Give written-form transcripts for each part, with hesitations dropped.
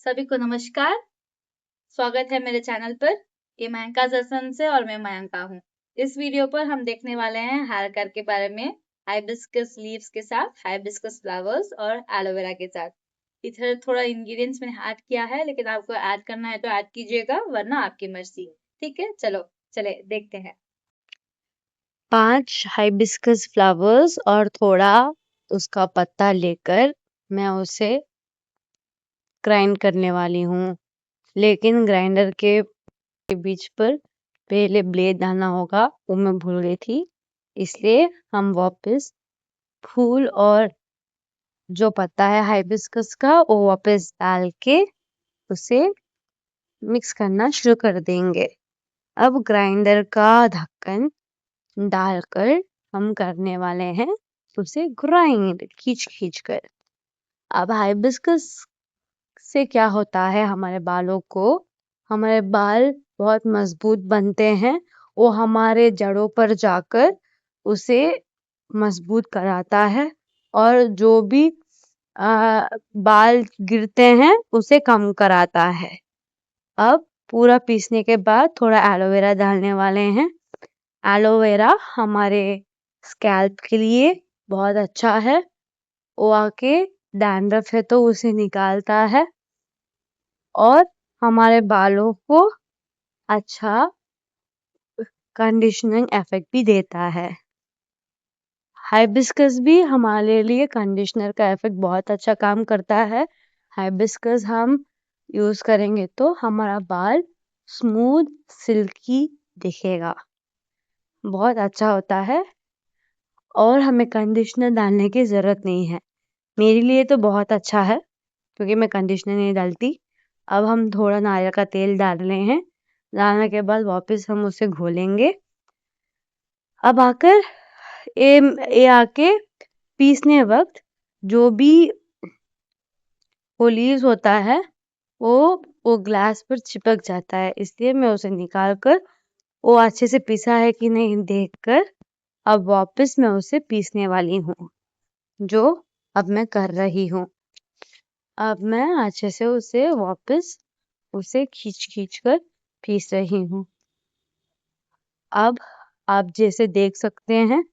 सभी को नमस्कार। स्वागत है मेरे चैनल पर। ये मयंका जसन से और मैं मयंका हूँ। इस वीडियो पर हम देखने वाले हैं हेयर केयर के बारे में, हाइबिस्कस लीव्स के साथ, हाइबिस्कस फ्लावर्स और एलोवेरा के साथ। इधर थोड़ा इंग्रेडिएंट्स मैंने ऐड किया है, लेकिन आपको ऐड करना है तो ऐड कीजिएगा, वरना आपकी मर्जी। ठीक है, चले देखते हैं। 5 हाइबिस्कस फ्लावर्स और थोड़ा उसका पत्ता लेकर मैं उसे ग्राइंड करने वाली हूँ। लेकिन ग्राइंडर के बीच पर पहले ब्लेड डालना होगा, वो मैं भूल गई थी। इसलिए हम वापस फूल और जो पत्ता है हाइबिस्कस का वो वापस डाल के उसे मिक्स करना शुरू कर देंगे। अब ग्राइंडर का ढक्कन डालकर हम करने वाले हैं उसे ग्राइंड खींच कर। अब हाइबिस्कस से क्या होता है, हमारे बाल बहुत मजबूत बनते हैं। वो हमारे जड़ों पर जाकर उसे मजबूत कराता है और जो भी बाल गिरते हैं उसे कम कराता है। अब पूरा पीसने के बाद थोड़ा एलोवेरा डालने वाले हैं। एलोवेरा हमारे स्कैल्प के लिए बहुत अच्छा है। वो आके डैंड्रफ है तो उसे निकालता है और हमारे बालों को अच्छा कंडीशनिंग इफेक्ट भी देता है। हाइबिस्कस भी हमारे लिए कंडीशनर का इफेक्ट बहुत अच्छा काम करता है। हाइबिस्कस हम यूज करेंगे तो हमारा बाल स्मूथ सिल्की दिखेगा, बहुत अच्छा होता है और हमें कंडीशनर डालने की ज़रूरत नहीं है। मेरे लिए तो बहुत अच्छा है क्योंकि मैं कंडीशनर नहीं डालती। अब हम थोड़ा नारियल का तेल डाल रहे हैं। डालने के बाद वापस हम उसे घोलेंगे। अब आकर ये आके पीसने वक्त जो भी वो लीव्स होता है वो ग्लास पर चिपक जाता है, इसलिए मैं उसे निकाल कर वो अच्छे से पिसा है कि नहीं देखकर अब वापस मैं उसे पीसने वाली हूँ, जो अब मैं कर रही हूँ। अब मैं अच्छे से उसे वापस उसे खींच कर पीस रही हूँ। अब आप जैसे देख सकते हैं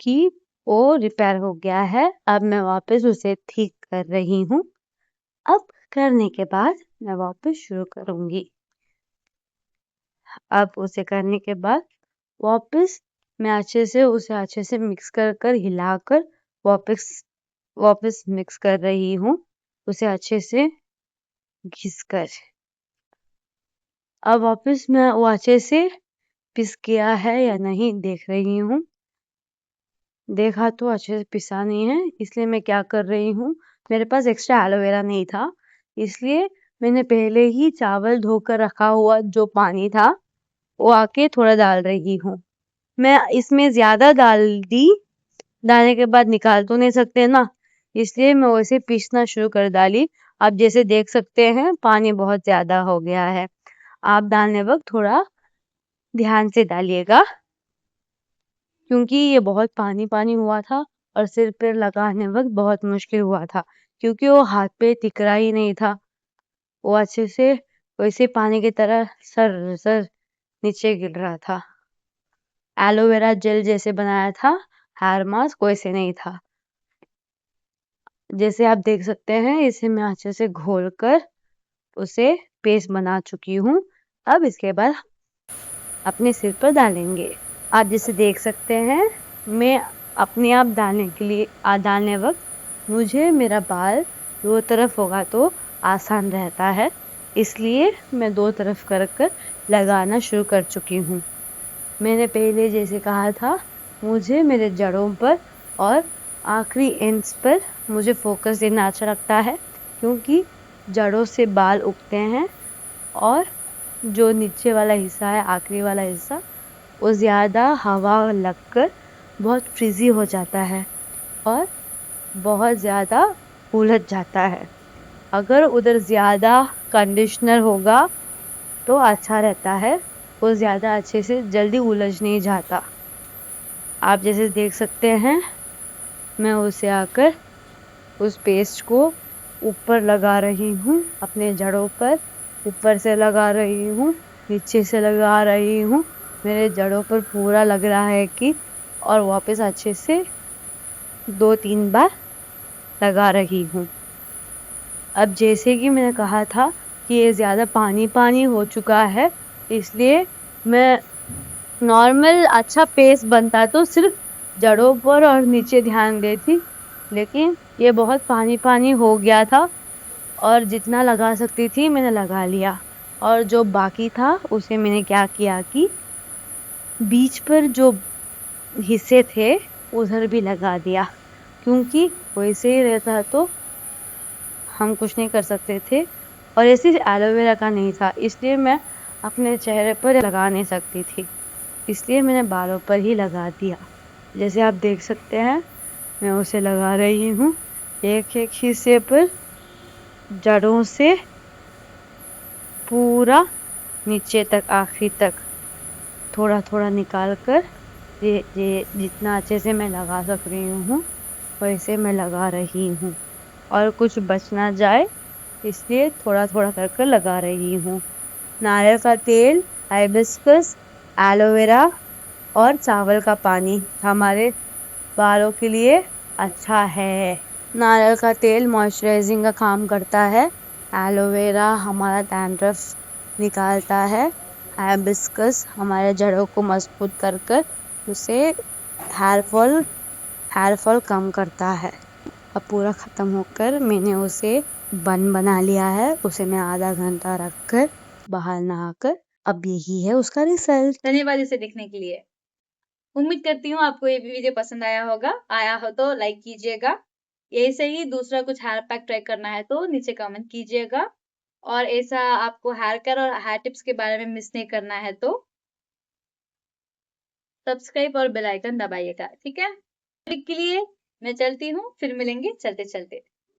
कि वो रिपेयर हो गया है। अब मैं वापस उसे ठीक कर रही हूँ। अब करने के बाद मैं वापस शुरू करूँगी। अब उसे करने के बाद वापस मैं उसे अच्छे से मिक्स कर हिलाकर वापस वापस मिक्स कर रही हूँ, उसे अच्छे से घिसकर। अब वापस मैं वो अच्छे से पिस गया है या नहीं देख रही हूँ। देखा तो अच्छे से पिसा नहीं है, इसलिए मैं क्या कर रही हूँ, मेरे पास एक्स्ट्रा एलोवेरा नहीं था, इसलिए मैंने पहले ही चावल धोकर रखा हुआ जो पानी था वो आके थोड़ा डाल रही हूँ। मैं इसमें ज्यादा डालने के बाद निकाल तो नहीं सकते ना, इसलिए मैं वैसे पीसना शुरू कर डाली। आप जैसे देख सकते हैं पानी बहुत ज्यादा हो गया है। आप डालने वक्त थोड़ा ध्यान से डालिएगा क्योंकि ये बहुत पानी पानी हुआ था और सिर पर लगाने वक्त बहुत मुश्किल हुआ था क्योंकि वो हाथ पे टिकरा ही नहीं था। वो अच्छे से वैसे पानी की तरह सर सर नीचे गिर रहा था। एलोवेरा जेल जैसे बनाया था, हेयर मास्क वैसे नहीं था। जैसे आप देख सकते हैं इसे मैं अच्छे से घोल कर उसे पेस्ट बना चुकी हूँ। अब इसके बाद अपने सिर पर डालेंगे। आप जैसे देख सकते हैं मैं अपने आप डालने वक्त मुझे मेरा बाल दो तरफ होगा तो आसान रहता है, इसलिए मैं दो तरफ कर लगाना शुरू कर चुकी हूँ। मैंने पहले जैसे कहा था मुझे मेरे जड़ों पर और आखिरी एंड्स पर मुझे फोकस देना अच्छा लगता है क्योंकि जड़ों से बाल उगते हैं और जो नीचे वाला हिस्सा है, आखिरी वाला हिस्सा, वो ज़्यादा हवा लगकर बहुत फ्रिजी हो जाता है और बहुत ज़्यादा उलझ जाता है। अगर उधर ज़्यादा कंडीशनर होगा तो अच्छा रहता है, वो ज़्यादा अच्छे से जल्दी उलझ नहीं जाता। आप जैसे देख सकते हैं मैं उसे आकर उस पेस्ट को ऊपर लगा रही हूँ अपने जड़ों पर। ऊपर से लगा रही हूँ, नीचे से लगा रही हूँ। मेरे जड़ों पर पूरा लग रहा है कि और वापस अच्छे से 2-3 बार लगा रही हूँ। अब जैसे कि मैंने कहा था कि ये ज़्यादा पानी-पानी हो चुका है, इसलिए मैं नॉर्मल अच्छा पेस्ट बनता तो सिर्फ जड़ों पर और नीचे ध्यान देती, लेकिन ये बहुत पानी-पानी हो गया था और जितना लगा सकती थी मैंने लगा लिया। और जो बाकी था उसे मैंने क्या किया कि बीच पर जो हिस्से थे उधर भी लगा दिया, क्योंकि वैसे ही रहता तो हम कुछ नहीं कर सकते थे और ये सिर्फ एलोवेरा का नहीं था, इसलिए मैं अपने चेहरे पर लगा नहीं सकती थी, इसलिए मैंने बालों पर ही लगा दिया। जैसे आप देख सकते हैं मैं उसे लगा रही हूँ एक-एक हिस्से पर, जड़ों से पूरा नीचे तक, आखिरी तक थोड़ा-थोड़ा निकाल कर ये जितना अच्छे से मैं लगा सक रही हूँ वैसे मैं लगा रही हूँ और कुछ बच ना जाए इसलिए थोड़ा-थोड़ा कर कर लगा रही हूँ। नारियल का तेल, हाइबिस्कस, एलोवेरा और चावल का पानी हमारे बालों के लिए अच्छा है। नारियल का तेल मॉइस्चराइजिंग का काम करता है, एलोवेरा हमारा डैंड्रफ निकालता है, हाइबिस्कस हमारे जड़ों को मजबूत कर कर उसे हेयर फॉल कम करता है। अब पूरा खत्म होकर मैंने उसे बन बना लिया है, उसे मैं आधा घंटा रखकर बाहर नहाकर अब यही है उसका रिजल्ट। धन्यवाद इसे देखने के लिए। उम्मीद करती हूँ आपको ये वीडियो पसंद आया होगा। आया हो तो लाइक कीजिएगा। ऐसे ही दूसरा कुछ हेयर पैक ट्राई करना है तो नीचे कमेंट कीजिएगा। और ऐसा आपको हेयर केयर और हेयर टिप्स के बारे में मिस नहीं करना है तो सब्सक्राइब और बेल आइकन दबाइएगा, ठीक है? क्लिक के लिए मैं चलती हूँ, फिर मिलेंगे चलते-चलते।